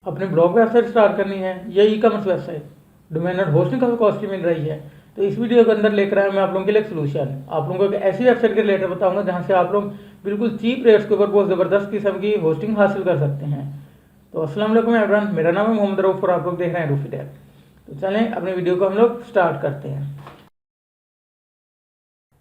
अपने blog website start करनी है या ई कॉमर्स वेबसाइट, डोमेन और होस्टिंग काफ़ी कॉस्टली मिल रही है। तो इस वीडियो के अंदर लेकर आया मैं आप लोगों के लिए एक सोल्यूशन। आप लोगों को एक ऐसी वेबसाइट के रिलेटेड बताऊंगा जहां से आप लोग बिल्कुल चीप रेट्स के ऊपर बहुत ज़बरदस्त किस्म की होस्टिंग हासिल कर सकते हैं। तो अस्सलाम वालेकुम एवरीवन, मेरा नाम है मोहम्मद रऊफ और आप लोग देख रहे हैं रूफी टेक। तो चलें अपने वीडियो को हम लोग स्टार्ट करते हैं।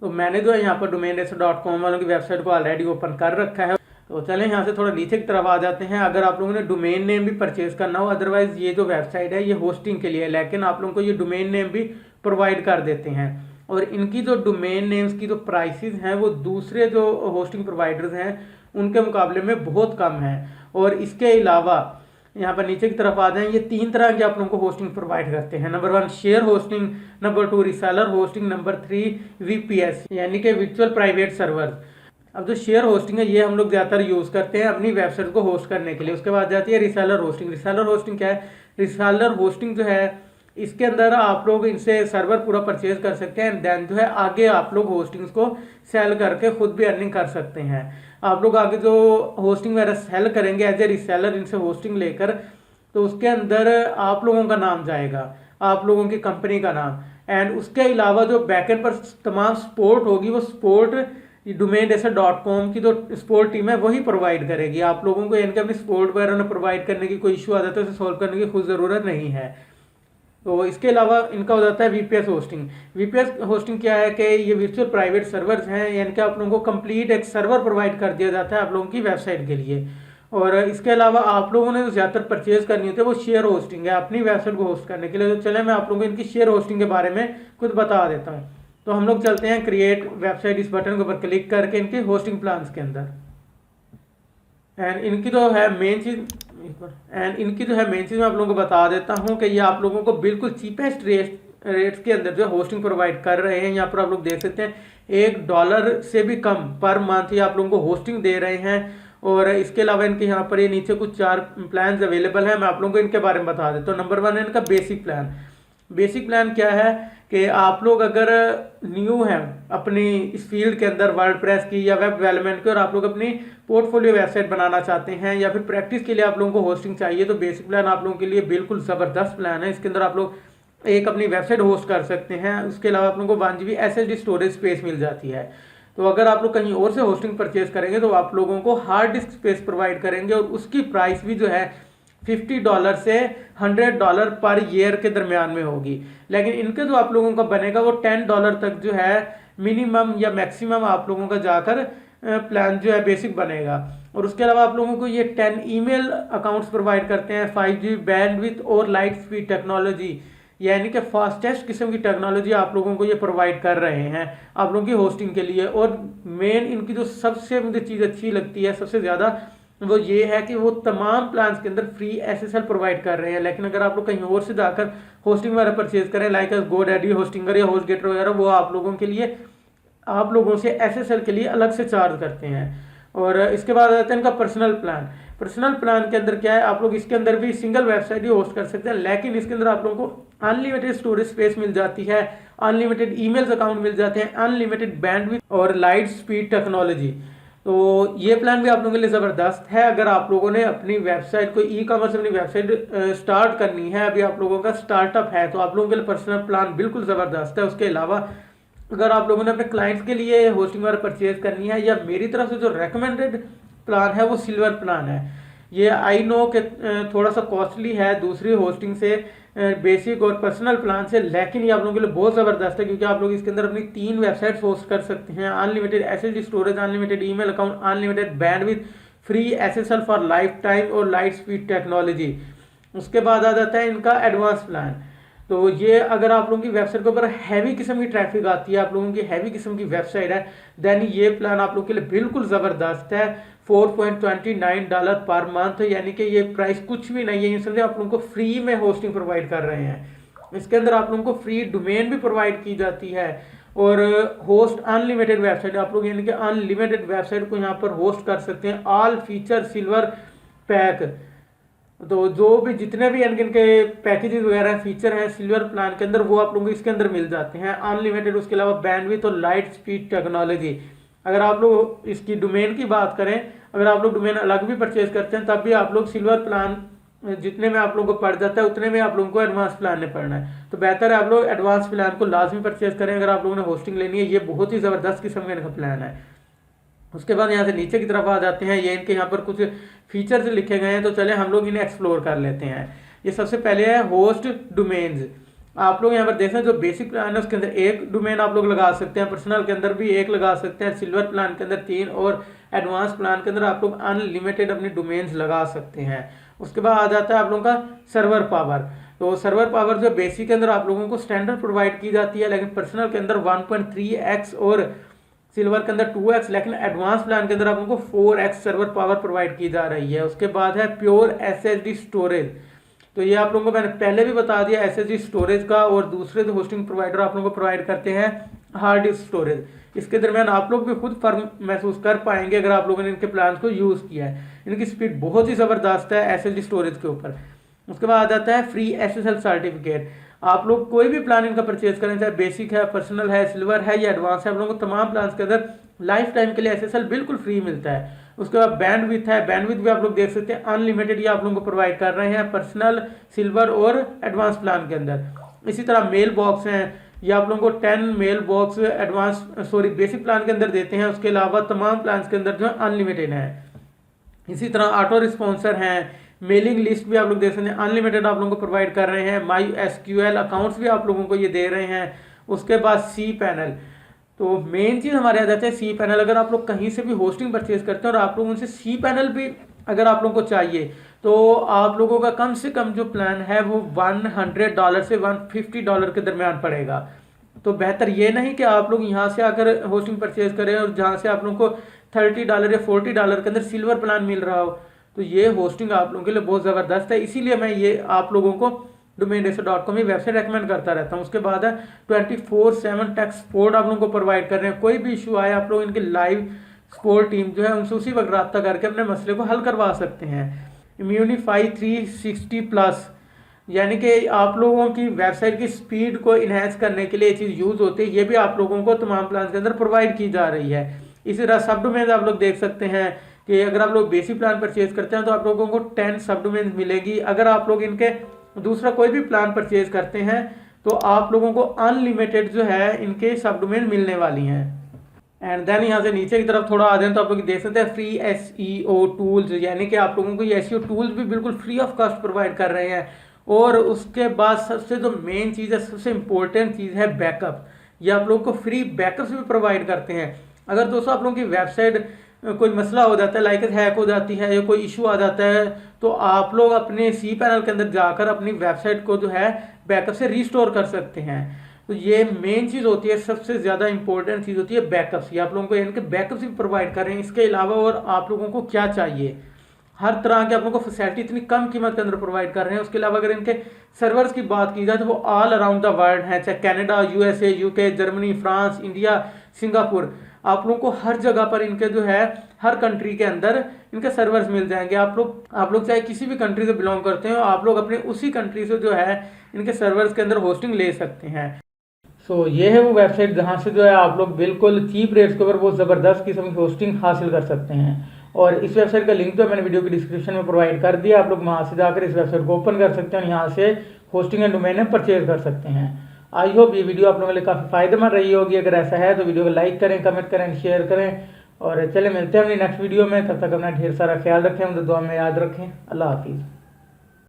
तो मैंने जो है यहाँ पर domainracer.com वालों की वेबसाइट को ऑलरेडी ओपन कर रखा है। तो चलें यहाँ से थोड़ा नीचे की तरफ आ जाते हैं। अगर आप लोगों ने डोमेन नेम भी परचेज करना हो, अदरवाइज ये जो वेबसाइट है ये होस्टिंग के लिए है, लेकिन आप लोगों को ये डोमेन नेम भी प्रोवाइड कर देते हैं। और इनकी जो डोमेन नेम्स की जो प्राइसेस हैं वो दूसरे जो होस्टिंग प्रोवाइडर्स हैं उनके मुकाबले में बहुत कम है। और इसके अलावा यहाँ पर नीचे की तरफ आ जाएं, ये 3 तरह के आप लोगों को होस्टिंग प्रोवाइड करते हैं। Number 1 share hosting, number 2 reseller hosting, number 3 VPS यानी कि वर्चुअल प्राइवेट सर्वर। अब जो शेयर होस्टिंग है ये हम लोग ज़्यादातर यूज़ करते हैं अपनी वेबसाइट को होस्ट करने के लिए। उसके बाद जाती है रिसेलर होस्टिंग। रिसेलर होस्टिंग क्या है? रिसेलर होस्टिंग जो है इसके अंदर आप लोग इनसे सर्वर पूरा परचेज कर सकते हैं एंड देन जो है आगे आप लोग होस्टिंग्स को सेल करके खुद भी अर्निंग कर सकते हैं। आप लोग आगे जो होस्टिंग वगैरह सेल करेंगे एज ए रिसेलर इनसे होस्टिंग लेकर, तो उसके अंदर आप लोगों का नाम जाएगा, आप लोगों की कंपनी का नाम, एंड उसके अलावा जो बैकएंड पर तमाम सपोर्ट होगी वो सपोर्ट domainracer.com की जो सपोर्ट टीम है वही प्रोवाइड करेगी आप लोगों को। इनके अपनी सपोर्ट वगैरह में प्रोवाइड करने की कोई इशू आ जाता है उसे सॉल्व करने की खुद ज़रूरत नहीं है। तो इसके अलावा इनका हो जाता है वीपीएस होस्टिंग। वीपीएस होस्टिंग क्या है कि ये वर्चुअल प्राइवेट सर्वर्स हैं, यानी कि आप लोगों को कंप्लीट एक सर्वर प्रोवाइड कर दिया जाता है आप लोगों की वेबसाइट के लिए। और इसके अलावा आप लोगों ने ज़्यादातर परचेज करनी होती है वो शेयर होस्टिंग है अपनी वेबसाइट को होस्ट करने के लिए। तो चले मैं आप लोगों को इनकी शेयर होस्टिंग के बारे में कुछ बता देता हूँ। तो हम लोग चलते हैं क्रिएट वेबसाइट, इस बटन के ऊपर क्लिक करके इनके होस्टिंग प्लान्स के अंदर। एंड इनकी जो है मेन चीज़ मैं आप लोगों को बता देता हूँ कि ये आप लोगों को बिल्कुल चीपेस्ट रेट्स के अंदर जो होस्टिंग प्रोवाइड कर रहे हैं। यहाँ पर आप लोग देख सकते हैं $1 से भी कम पर मंथ ये आप लोगों को होस्टिंग दे रहे हैं। और इसके अलावा इनके यहाँ पर ये नीचे कुछ 4 प्लान अवेलेबल हैं, मैं आप लोगों को इनके बारे में बता देता हूँ। नंबर 1 है इनका बेसिक प्लान। बेसिक प्लान क्या है कि आप लोग अगर न्यू हैं अपनी इस फील्ड के अंदर वर्डप्रेस की या वेब डेवलपमेंट की और आप लोग अपनी पोर्टफोलियो वेबसाइट बनाना चाहते हैं या फिर प्रैक्टिस के लिए आप लोगों को होस्टिंग चाहिए, तो बेसिक प्लान आप लोगों के लिए बिल्कुल ज़बरदस्त प्लान है। इसके अंदर आप लोग एक अपनी वेबसाइट होस्ट कर सकते हैं। उसके अलावा आप लोगों को 1 GB SSD स्टोरेज स्पेस मिल जाती है। तो अगर आप लोग कहीं और से होस्टिंग परचेज करेंगे तो आप लोगों को हार्ड डिस्क स्पेस प्रोवाइड करेंगे और उसकी प्राइस भी जो है $50 से $100 पर ईयर के दरमियान में होगी। लेकिन इनके जो आप लोगों का बनेगा वो $10 तक जो है मिनिमम या मैक्सिमम आप लोगों का जाकर प्लान जो है बेसिक बनेगा। और उसके अलावा आप लोगों को ये 10 ईमेल अकाउंट्स प्रोवाइड करते हैं, 5G बैंडविड्थ और लाइट स्पीड टेक्नोलॉजी, यानी कि फास्टेस्ट किस्म की टेक्नोलॉजी आप लोगों को ये प्रोवाइड कर रहे हैं आप लोगों की होस्टिंग के लिए। और मेन इनकी जो सबसे मुझे चीज़ अच्छी लगती है सबसे ज़्यादा वो ये है कि वो तमाम प्लान्स के अंदर फ्री SSL प्रोवाइड कर रहे हैं। लेकिन अगर आप लोग कहीं और से जाकर होस्टिंग वगैरह परचेज करें लाइक GoDaddy होस्टिंगर या होस्टगेटर वगैरह, वो आप लोगों के लिए आप लोगों से SSL के लिए अलग से चार्ज करते हैं। और इसके बाद आता है इनका पर्सनल प्लान। पर्सनल प्लान के अंदर क्या है, आप लोग इसके अंदर भी सिंगल वेबसाइट ही होस्ट कर सकते हैं, लेकिन इसके अंदर आप लोगों को अनलिमिटेड स्टोरेज स्पेस मिल जाती है, अनलिमिटेड ईमेल्स अकाउंट मिल जाते हैं, अनलिमिटेड बैंडविड्थ और लाइट स्पीड टेक्नोलॉजी। तो ये प्लान भी आप लोगों के लिए ज़बरदस्त है। अगर आप लोगों ने अपनी वेबसाइट को ई कॉमर्स अपनी वेबसाइट स्टार्ट करनी है, अभी आप लोगों का स्टार्टअप है, तो आप लोगों के लिए पर्सनल प्लान बिल्कुल ज़बरदस्त है। उसके अलावा अगर आप लोगों ने अपने क्लाइंट्स के लिए होस्टिंग वगैरह परचेज करनी है, या मेरी तरफ से जो रेकमेंडेड प्लान है वो सिल्वर प्लान है। ये आई नो कि थोड़ा सा कॉस्टली है दूसरी होस्टिंग से, बेसिक और पर्सनल प्लान से, लेकिन ये आप लोगों के लिए बहुत ज़बरदस्त है क्योंकि आप लोग इसके अंदर अपनी 3 वेबसाइट्स होस्ट कर सकते हैं, unlimited SSD storage, unlimited email account, unlimited bandwidth, free SSL for life time और लाइट स्पीड टेक्नोलॉजी। उसके बाद आ जाता है इनका एडवांस प्लान। तो ये अगर आप लोगों की वेबसाइट के ऊपर हैवी किस्म की ट्रैफिक आती है, आप लोगों की हैवी किस्म की वेबसाइट है, देन ये प्लान आप लोगों के लिए बिल्कुल ज़बरदस्त है। $4.29 पर मंथ, यानी कि ये प्राइस कुछ भी नहीं है। इसलिए आप लोगों को फ्री में होस्टिंग प्रोवाइड कर रहे हैं। इसके अंदर आप लोगों को फ्री डोमेन भी प्रोवाइड की जाती है और होस्ट अनलिमिटेड वेबसाइट, आप लोग यानी कि अनलिमिटेड वेबसाइट को यहाँ पर होस्ट कर सकते हैं। ऑल फीचर सिल्वर पैक, तो जो भी जितने भी इनके पैकेजेस वगैरह फीचर हैं सिल्वर प्लान के अंदर वो आप लोगों को इसके अंदर मिल जाते हैं अनलिमिटेड। उसके अलावा बैंडविड्थ और लाइट स्पीड टेक्नोलॉजी। अगर आप लोग इसकी डोमेन की बात करें, अगर आप लोग डोमेन अलग भी परचेज करते हैं तब भी आप लोग सिल्वर प्लान जितने में आप लोगों को पड़ जाता है उतने में आप लोगों को एडवांस प्लान में पड़ना है। तो बेहतर है आप लोग एडवांस प्लान को लाजमी परचेज करें अगर आप लोगों ने होस्टिंग लेनी है। ये बहुत ही ज़बरदस्त किस्म का इनका प्लान है। उसके बाद यहाँ से नीचे की तरफ आ जाते हैं। ये इनके यहाँ पर कुछ फीचर्स लिखे गए हैं, तो चले हम लोग इन्हें एक्सप्लोर कर लेते हैं। ये सबसे पहले है होस्ट डोमेन्स। आप लोग यहाँ पर देख रहे हैं जो बेसिक प्लान है उसके अंदर एक डोमेन आप लोग लगा सकते हैं, पर्सनल के अंदर भी एक लगा सकते हैं, सिल्वर प्लान के अंदर 3 और एडवांस प्लान के अंदर आप लोग अनलिमिटेड अपनी डोमेन्स लगा सकते हैं। उसके बाद आ जाता है आप लोगों का सर्वर पावर। तो सर्वर पावर जो बेसिक के अंदर आप लोगों को स्टैंडर्ड प्रोवाइड की जाती है, लेकिन पर्सनल के अंदर 1.3x और सिल्वर के अंदर 2x, लेकिन एडवांस प्लान के अंदर आप लोगों को 4x सर्वर पावर प्रोवाइड की जा रही है। उसके बाद है प्योर SSD स्टोरेज। तो ये आप लोगों को मैंने पहले भी बता दिया SSD स्टोरेज का, और दूसरे जो होस्टिंग प्रोवाइडर आप लोगों को प्रोवाइड करते हैं हार्ड डिस्क स्टोरेज। इसके दरमियान आप लोग भी खुद फर्क महसूस कर पाएंगे अगर आप लोगों ने इनके प्लान को यूज़ किया है। इनकी स्पीड बहुत ही ज़बरदस्त है SSD स्टोरेज के ऊपर। उसके बाद आ जाता है फ्री SSL सर्टिफिकेट। आप लोग कोई भी प्लान इनका परचेज करें, चाहे बेसिक है, पर्सनल है, सिल्वर है या एडवांस है, आप लोगों को तमाम प्लान के अंदर लाइफ टाइम के लिए SSL बिल्कुल फ्री मिलता है। उसके बाद बैंडविड्थ है, बैंडविड्थ भी आप लोग देख सकते हैं अनलिमिटेड ये आप लोगों को प्रोवाइड कर रहे हैं पर्सनल, सिल्वर और एडवांस प्लान के अंदर। इसी तरह मेल बॉक्स हैं, ये आप लोगों को 10 मेल बॉक्स बेसिक प्लान के अंदर देते हैं। उसके अलावा तमाम प्लान के अंदर जो है अनलिमिटेड है। इसी तरह ऑटो रिस्पॉन्सर हैं, मेलिंग लिस्ट भी आप लोग देख सकते हैं अनलिमिटेड आप लोगों को प्रोवाइड कर रहे हैं। MySQL अकाउंट्स भी आप लोगों को ये दे रहे हैं। उसके बाद सी पैनल। तो मेन चीज़ हमारे आ जाता है सी पैनल। अगर आप लोग कहीं से भी होस्टिंग परचेज करते हैं और आप लोग उनसे सी पैनल भी अगर आप लोगों को चाहिए, तो आप लोगों का कम से कम जो प्लान है वो $100 से $150 के दरमियान पड़ेगा। तो बेहतर ये नहीं कि आप लोग यहाँ से आकर होस्टिंग परचेज करें और जहाँ से आप लोगों को $30 या $40 के अंदर सिल्वर प्लान मिल रहा हो। तो ये होस्टिंग आप लोगों के लिए बहुत ज़बरदस्त है, इसीलिए मैं ये आप लोगों को domainracer.com ये वेबसाइट रेकमेंड करता रहता हूँ। उसके बाद है 24/7 टेक सपोर्ट आप लोगों को प्रोवाइड कर रहे हैं। कोई भी इशू आए आप लोग इनके लाइव सपोर्ट टीम जो है उनसे उसी वक्त रब्ता करके अपने मसले को हल करवा सकते हैं। इम्यूनिफाई 360+, यानी कि आप लोगों की वेबसाइट की स्पीड को इन्हेंस करने के लिए ये चीज़ यूज़ होती है। ये भी आप लोगों को तमाम प्लान के अंदर प्रोवाइड की जा रही है। इसी तरह सब डोमेन आप लोग देख सकते हैं कि अगर आप लोग बेसिक प्लान परचेज करते हैं तो आप लोगों को 10 सब डोमेन मिलेगी। अगर आप लोग इनके दूसरा कोई भी प्लान परचेज करते हैं तो आप लोगों को अनलिमिटेड जो है इनके सब डोमेन मिलने वाली हैं। एंड देन यहाँ से नीचे की तरफ थोड़ा आ जाए तो आप लोग देख सकते हैं फ्री SEO टूल्स, यानी कि आप लोगों को ये SEO टूल्स भी बिल्कुल फ्री ऑफ कॉस्ट प्रोवाइड कर रहे हैं। और उसके बाद सबसे जो मेन चीज़ है, सबसे इम्पोर्टेंट चीज़ है बैकअप। ये आप लोगों को फ्री बैकअप्स भी प्रोवाइड करते हैं। अगर दोस्तों आप लोगों की वेबसाइट कोई मसला हो जाता है, लाइक हैक हो जाती है या कोई इशू आ जाता है, तो आप लोग अपने सी पैनल के अंदर जाकर अपनी वेबसाइट को जो है बैकअप से रिस्टोर कर सकते हैं। तो ये मेन चीज़ होती है, सबसे ज़्यादा इंपॉर्टेंट चीज़ होती है बैकअप्स। ये आप लोगों को इनके बैकअप्स भी प्रोवाइड कर रहे हैं। इसके अलावा और आप लोगों को क्या चाहिए, हर तरह के आप लोगों को फैसिलिटी इतनी कम कीमत के अंदर प्रोवाइड कर रहे हैं। उसके अलावा अगर इनके सर्वर्स की बात की जाए तो वो ऑल अराउंड द वर्ल्ड है, चाहे Canada, USA, UK, Germany, France, India, Singapore, आप लोगों को हर जगह पर इनके जो है हर कंट्री के अंदर इनके सर्वर्स मिल जाएंगे। आप लोग चाहे किसी भी कंट्री से बिलोंग करते हो, आप लोग अपने उसी कंट्री से जो है इनके सर्वर्स के अंदर होस्टिंग ले सकते हैं। ये है वो वेबसाइट जहाँ से जो है आप लोग बिल्कुल चीप रेट्स के ऊपर बहुत ज़बरदस्त किस्म की होस्टिंग हासिल कर सकते हैं। और इस वेबसाइट का लिंक तो मैंने वीडियो की डिस्क्रिप्शन में प्रोवाइड कर दिया। आप लोग वहाँ से जाकर इस वेबसाइट को ओपन कर सकते हैं और यहाँ से होस्टिंग एंड डोमेन परचेज कर सकते हैं। आई होप ये वीडियो आप लोगों के लिए काफ़ी फायदेमंद रही होगी। अगर ऐसा है तो वीडियो को लाइक करें, कमेंट करें, शेयर करें। और चले मिलते हैं अपनी नेक्स्ट वीडियो में। तब तक अपना ढेर सारा ख्याल रखें, दुआ में याद रखें। अल्लाह हाफिज़।